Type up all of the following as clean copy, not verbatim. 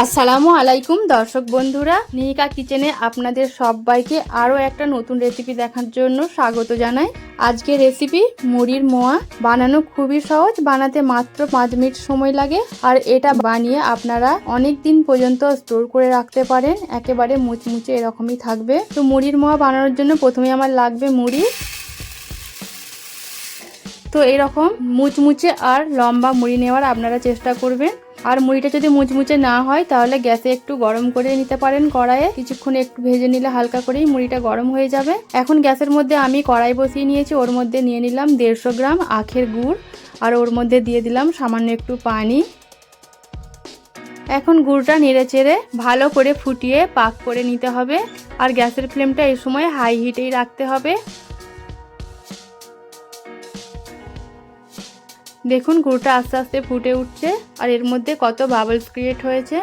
আসসালামু আলাইকুম দর্শক বন্ধুরা, নিহিকা কিচেনে আপনাদের সবাইকে আরও একটা নতুন রেসিপি দেখার জন্য স্বাগত জানাই। আজকে রেসিপি মুড়ির মোয়া। বানানো খুবই সহজ, বানাতে মাত্র 5 মিনিট সময় লাগে। আর এটা বানিয়ে আপনারা অনেক দিন পর্যন্ত স্টোর করে রাখতে পারেন, একেবারে মুচমুচে এরকমই থাকবে। তো মুড়ির মোয়া বানানোর জন্য প্রথমে আমার লাগবে মুড়ি। তো এরকম মুচমুচে আর লম্বা মুড়ি নেওয়ার আপনারা চেষ্টা করবেন। আর মুড়িটা যদি মুচমুচে না হয় তাহলে গ্যাসে একটু গরম করে নিতে পারেন, কড়াইয়ে কিছুক্ষণ একটু ভেজে নিলে হালকা করেই মুড়িটা গরম হয়ে যাবে। এখন গ্যাসের মধ্যে আমি কড়াই বসিয়ে নিয়েছি, ওর মধ্যে নিয়ে নিলাম 150 গ্রাম আখের গুড়, আর ওর মধ্যে দিয়ে দিলাম সামান্য একটু পানি। এখন গুড়টা নেড়ে চেড়ে ভালো করে ফুটিয়ে পাক করে নিতে হবে। আর গ্যাসের ফ্লেমটা এই সময় হাই হিটেই রাখতে হবে। দেখুন গুড়টা আস্তে আস্তে ফুটে উঠছে আর এর মধ্যে কত বাবলস ক্রিয়েট হয়েছে।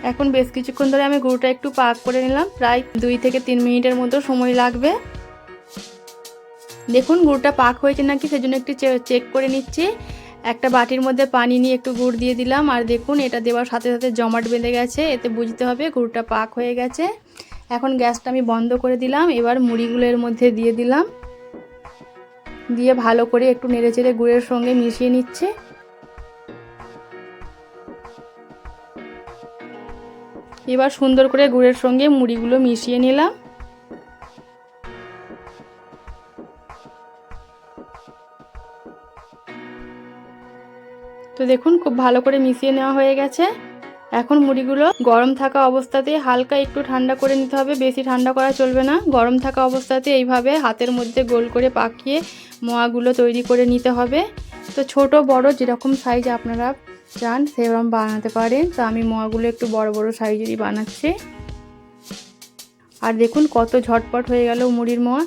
এখন বেশ কিছুক্ষণ ধরে আমি গুড়টা একটু পাক করে নিলাম, প্রায় 2 থেকে 3 মিনিটের মতো সময় লাগবে। দেখুন গুড়টা পাক হয়েছে নাকি সেজন্য একটু চেক করে নিচ্ছি। একটা বাটির মধ্যে পানি নিয়ে একটু গুড় দিয়ে দিলাম, আর দেখুন এটা দেওয়ার সাথে সাথে জমাট বেঁধে গেছে, এতে বুঝতে হবে গুড়টা পাক হয়ে গেছে। এখন গ্যাসটা আমি বন্ধ করে দিলাম। এবার মুড়িগুলো এর মধ্যে দিয়ে দিলাম, দিয়ে ভালো করে একটু নেড়েচেড়ে গুড়ের সঙ্গে মিশিয়ে নিচ্ছে। এবার সুন্দর করে গুড়ের সঙ্গে মুড়িগুলো মিশিয়ে নিলাম। তো দেখুন খুব ভালো করে মিশিয়ে নেওয়া হয়ে গেছে। এখন মুড়িগুলো গরম থাকা অবস্থাতে হালকা একটু ঠান্ডা করে নিতে হবে, বেশি ঠান্ডা করা চলবে না। গরম থাকা অবস্থাতে এইভাবে হাতের মধ্যে গোল করে পাকিয়ে মোয়াগুলো তৈরি করে নিতে হবে। তো ছোট বড় যেরকম সাইজ আপনারা চান সেরকম বানাতে পারেন। তো আমি মোয়াগুলো একটু বড় বড় সাইজেরই বানাচ্ছি। আর দেখুন কত ঝটপট হয়ে গেল মুড়ির মোয়া।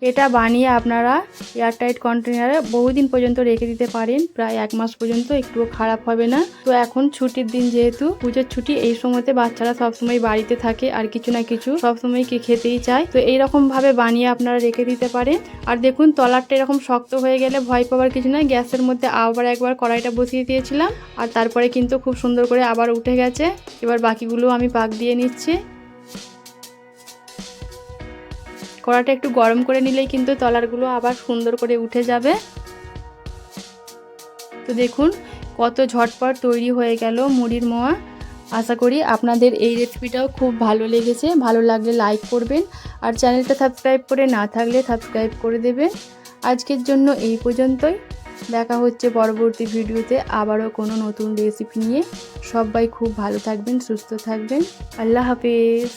এটা বানিয়ে আপনারা এয়ারটাইট কন্টেনারে বহুদিন পর্যন্ত রেখে দিতে পারেন, প্রায় 1 মাস পর্যন্ত, একটুও খারাপ হবে না। তো এখন ছুটির দিন, যেহেতু পুজোর ছুটি, এই সময়তে বাচ্চারা সবসময় বাড়িতে থাকে আর কিছু না কিছু সবসময় খেতেই চায়। তো এইরকম ভাবে বানিয়ে আপনারা রেখে দিতে পারেন। আর দেখুন তলারটা এরকম শক্ত হয়ে গেলে ভয় পাওয়ার কিছু নয়। গ্যাসের মধ্যে আবার একবার কড়াইটা বসিয়ে দিয়েছিলাম, আর তারপরে কিন্তু খুব সুন্দর করে আবার উঠে গেছে। এবার বাকিগুলো আমি পাক দিয়ে নিচ্ছি। কড়াটা একটু গরম করে নিলেই কিন্তু তলারগুলো আবার সুন্দর করে উঠে যাবে। তো দেখুন কত ঝটপট তৈরি হয়ে গেল মুড়ির মোয়া। আশা করি আপনাদের এই রেসিপিটাও খুব ভালো লেগেছে। ভালো লাগলে লাইক করবেন, আর চ্যানেলটা সাবস্ক্রাইব করে না থাকলে সাবস্ক্রাইব করে দেবেন। আজকের জন্য এই পর্যন্তই। দেখা হচ্ছে পরবর্তী ভিডিওতে আবারও কোনো নতুন রেসিপি নিয়ে। সবাই খুব ভালো থাকবেন, সুস্থ থাকবেন। আল্লাহ হাফেজ।